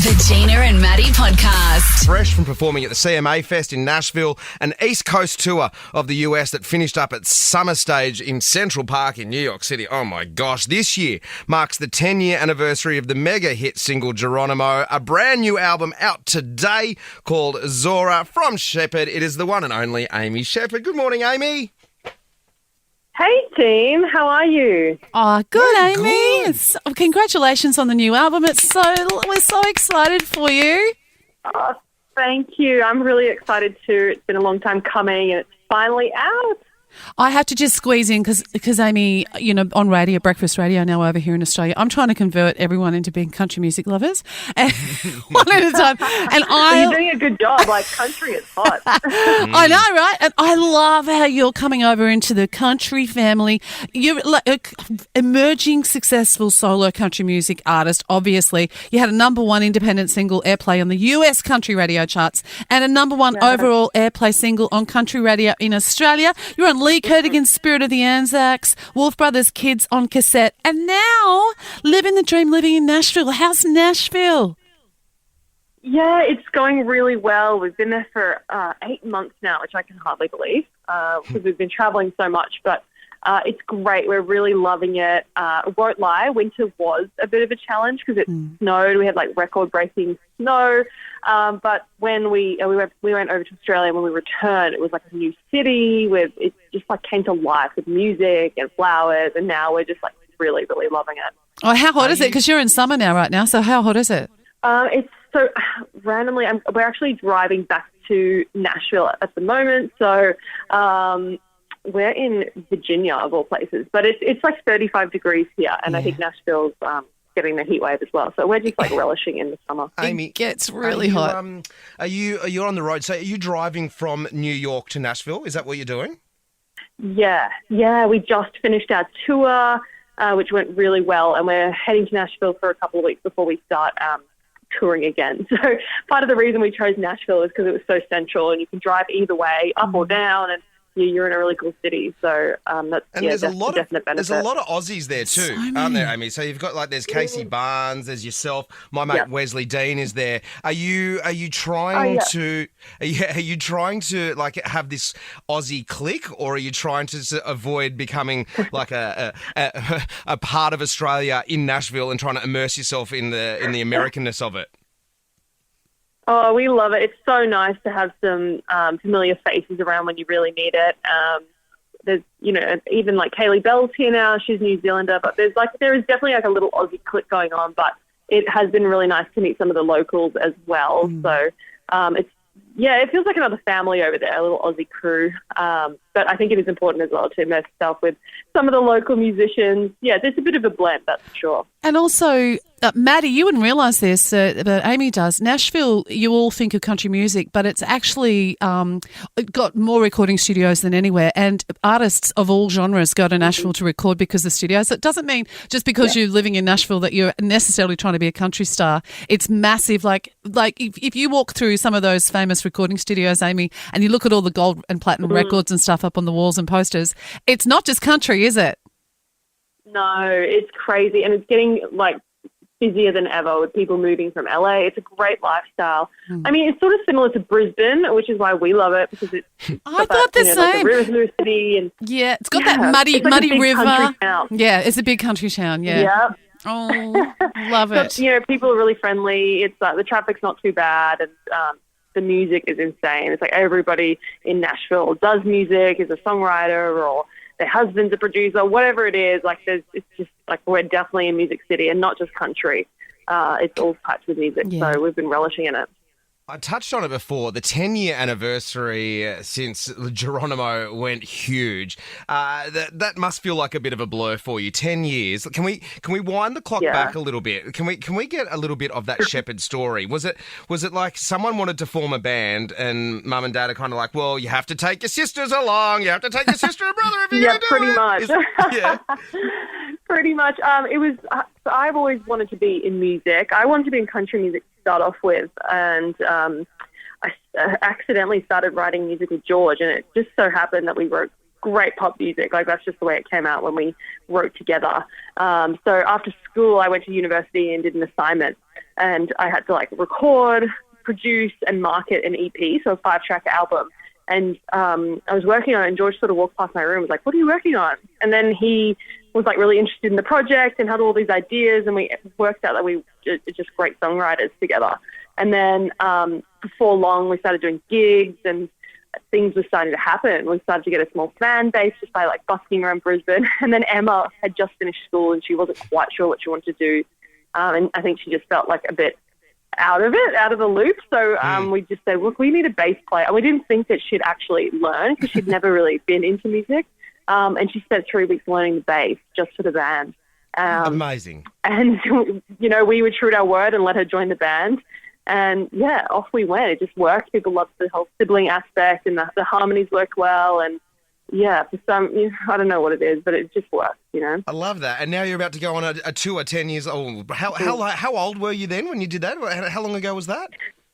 The Gina and Matty podcast. Fresh from performing at the CMA Fest in Nashville, an East Coast tour of the US that finished up at Summer Stage in Central Park in New York City. Oh my gosh, this year marks the 10-year anniversary of the mega hit single Geronimo, a brand new album out today called Zora from Sheppard. It is the one and only Amy Sheppard. Good morning, Amy. Hey team, how are you? Oh, good, Very Amy. good. Congratulations on the new album. We're so excited for you. Oh, thank you. I'm really excited too. It's been a long time coming and it's finally out. I have to just squeeze in because Amy, on radio, breakfast radio now over here in Australia, I'm trying to convert everyone into being country music lovers, and one at a time. And You're doing a good job. Like, country is hot. I know, right? And I love how you're coming over into the country family. You're like a emerging successful solo country music artist, obviously. You had a number one independent single airplay on the US country radio charts and a number one overall airplay single on country radio in Australia. You're on Lee Kerrigan's Spirit of the Anzacs, Wolf Brothers Kids on cassette, and now living the dream, living in Nashville. How's Nashville? Yeah, it's going really well. We've been there for 8 months now, which I can hardly believe because we've been traveling so much, but it's great. We're really loving it. I won't lie, winter was a bit of a challenge because it snowed. We had like record-breaking snow. But when we went over to Australia, when we returned, it was like a new city. It just like came to life with music and flowers, and now we're just like really, really loving it. Oh, how hot is it? Because you're in summer now, right now. So how hot is it? It's so randomly. We're actually driving back to Nashville at the moment. So we're in Virginia, of all places, but it's like 35 degrees here, and I think Nashville's getting the heat wave as well. So we're just like relishing in the summer. Amy, It gets really hot. You're on the road, so are you driving from New York to Nashville? Is that what you're doing? Yeah. We just finished our tour, which went really well, and we're heading to Nashville for a couple of weeks before we start touring again. So part of the reason we chose Nashville is because it was so central, and you can drive either way, up or down, and you're in a really cool city. So that's there's a definite benefit. There's a lot of Aussies there too, aren't there, Amy? So you've got there's Casey Barnes, there's yourself, my mate Wesley Dean is there. Are you trying to like have this Aussie clique, or are you trying to avoid becoming like a part of Australia in Nashville and trying to immerse yourself in the Americanness of it? Oh, we love it. It's so nice to have some familiar faces around when you really need it. There's, even like Kaylee Bell's here now. She's New Zealander, but there is definitely like a little Aussie clique going on. But it has been really nice to meet some of the locals as well. So it feels like another family over there, a little Aussie crew. But I think it is important as well to immerse yourself with some of the local musicians. Yeah, there's a bit of a blend, that's for sure. And also, Maddie, you wouldn't realise this, but Amy does. Nashville, you all think of country music, but it's actually got more recording studios than anywhere, and artists of all genres go to Nashville to record because of studios. So it doesn't mean just because you're living in Nashville that you're necessarily trying to be a country star. It's massive. Like if you walk through some of those famous recording studios, Amy, and you look at all the gold and platinum records and stuff up on the walls and posters, it's not just country, is it? No, it's crazy, and it's getting like busier than ever with people moving from LA. It's a great lifestyle. I mean, it's sort of similar to Brisbane, which is why we love it, because it's I thought the same. Like the river through the city, and it's got that muddy river. Yeah, it's a big country town. Yeah. Oh, love it. So, people are really friendly. It's the traffic's not too bad, and the music is insane. It's like everybody in Nashville does music, is a songwriter, or their husband's a producer, whatever it is. Like it's just like we're definitely a music city, and not just country. It's all types of music, so we've been relishing in it. I touched on it before, the 10-year anniversary since Geronimo went huge. That must feel like a bit of a blur for you. 10 years. Can we wind the clock back a little bit? Can we get a little bit of that Sheppard story? Was it like someone wanted to form a band and mum and dad are kind of like, well, you have to take your sisters along. You have to take your sister and brother if you're going to do it. Much. Pretty much. It was. So I've always wanted to be in music. I wanted to be in country music to start off with, and I accidentally started writing music with George, and it just so happened that we wrote great pop music. Like, that's just the way it came out when we wrote together. So after school, I went to university and did an assignment and I had to like record, produce, and market an EP, so a 5-track album. And I was working on it, and George sort of walked past my room and was like, "What are you working on?" And then he was like really interested in the project and had all these ideas, and we worked out that we were just great songwriters together. And then before long, we started doing gigs, and things were starting to happen. We started to get a small fan base just by like busking around Brisbane. And then Emma had just finished school, and she wasn't quite sure what she wanted to do. And I think she just felt like a bit out of the loop. So we just said, look, we need a bass player. And we didn't think that she'd actually learn because she'd never really been into music. And she spent 3 weeks learning the bass just for the band. Amazing. And, you know, we were true to our word and let her join the band. And, yeah, off we went. It just worked. People loved the whole sibling aspect, and the harmonies worked well. And, yeah, for some, I don't know what it is, but it just works, you know. I love that. And now you're about to go on a tour, 10 years old. How old were you then when you did that? How long ago was that?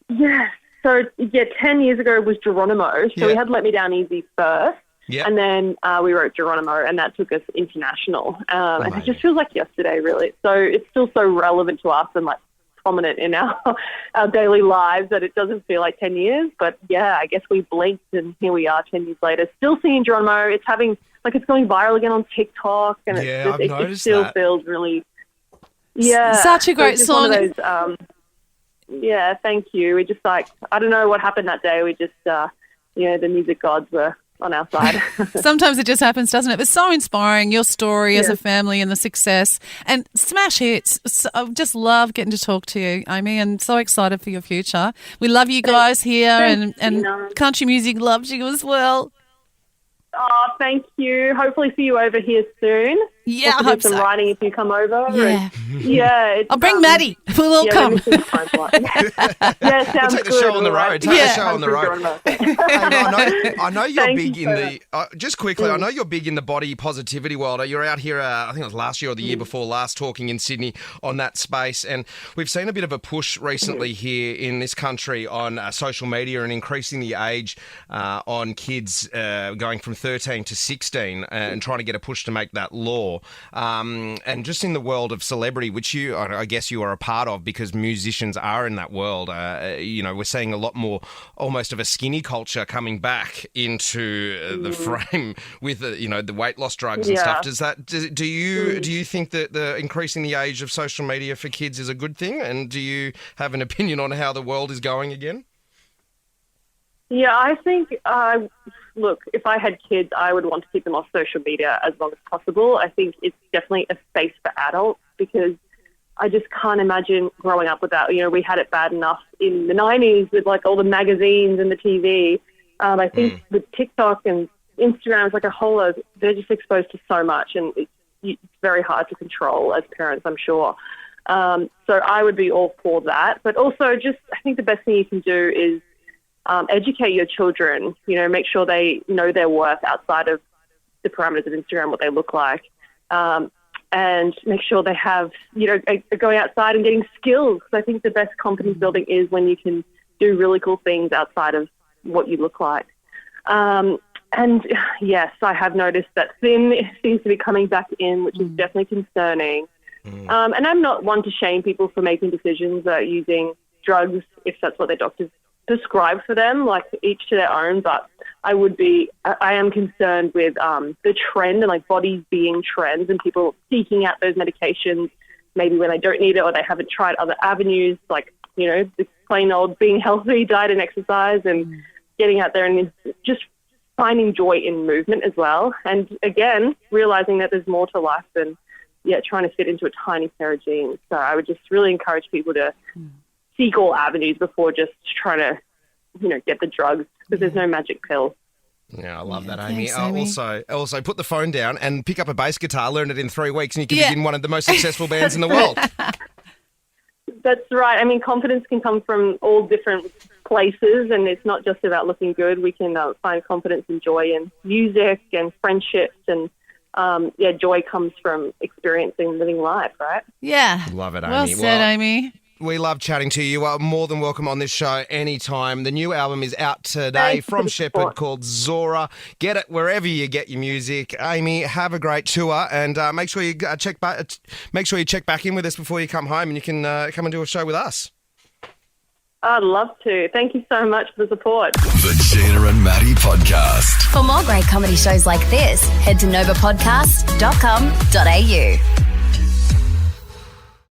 Yeah. So, 10 years ago was Geronimo. So we had Let Me Down Easy first. Yeah. And then we wrote Geronimo, and that took us international. And it just feels like yesterday, really. So it's still so relevant to us and, like, prominent in our daily lives that it doesn't feel like 10 years. But, yeah, I guess we blinked and here we are 10 years later. Still singing Geronimo. It's it's going viral again on TikTok. And it still feels really, such a great song. One of those, yeah, thank you. We just I don't know what happened that day. We just, the music gods were on our side. Sometimes it just happens, doesn't it? But so inspiring, your story as a family and the success and smash hits. So, I just love getting to talk to you, Amy, and so excited for your future. We love you guys here, and country music loves you as well. Oh, thank you. Hopefully see you over here soon. Yeah, I hope do some writing if you come over. Yeah. And, I'll bring Maddie. We'll all come. Sounds we'll take the show on the road. Take the show on the road. I know you're big in the... just quickly, I know you're big in the body positivity world. You're out here, I think it was last year or the year before last, talking in Sydney on that space. And we've seen a bit of a push recently here in this country on social media and increasing the age on kids going from 13 to 16 and trying to get a push to make that law. And just in the world of celebrity, which I guess you are a part of because musicians are in that world, we're seeing a lot more almost of a skinny culture coming back into the frame with the weight loss drugs and stuff. Do you think that the increasing the age of social media for kids is a good thing? And do you have an opinion on how the world is going again? Yeah, I think, look, if I had kids, I would want to keep them off social media as long as possible. I think it's definitely a space for adults because I just can't imagine growing up with that. We had it bad enough in the 90s with, like, all the magazines and the TV. I think with TikTok and Instagram, it's like a whole lot, they're just exposed to so much, and it's very hard to control as parents, I'm sure. So I would be all for that. But also just I think the best thing you can do is educate your children, make sure they know their worth outside of the parameters of Instagram, what they look like, and make sure they have, going outside and getting skills. Because I think the best confidence building is when you can do really cool things outside of what you look like. And yes, I have noticed that thin seems to be coming back in, which is definitely concerning. And I'm not one to shame people for making decisions about using drugs if that's what their doctors prescribe for them, like each to their own, but I am concerned with the trend and like bodies being trends and people seeking out those medications maybe when they don't need it or they haven't tried other avenues like, the plain old being healthy, diet and exercise and getting out there and just finding joy in movement as well. And again, realizing that there's more to life than trying to fit into a tiny pair of jeans. So I would just really encourage people to seek all avenues before just trying to, get the drugs because there's no magic pill. Yeah, I love that, Amy. Thanks, Amy. Also, put the phone down and pick up a bass guitar, learn it in 3 weeks, and you can begin one of the most successful bands in the world. That's right. I mean, confidence can come from all different places, and it's not just about looking good. We can find confidence and joy in music and friendships, and joy comes from experiencing living life, right? Yeah. Love it, Amy. Well said, Amy. We love chatting to you. You are more than welcome on this show anytime. The new album is out today from Sheppard called Zora. Get it wherever you get your music. Amy, have a great tour, and make sure you check back in with us before you come home, and you can come and do a show with us. I'd love to. Thank you so much for the support. The Gina and Matty Podcast. For more great comedy shows like this, head to novapodcast.com.au.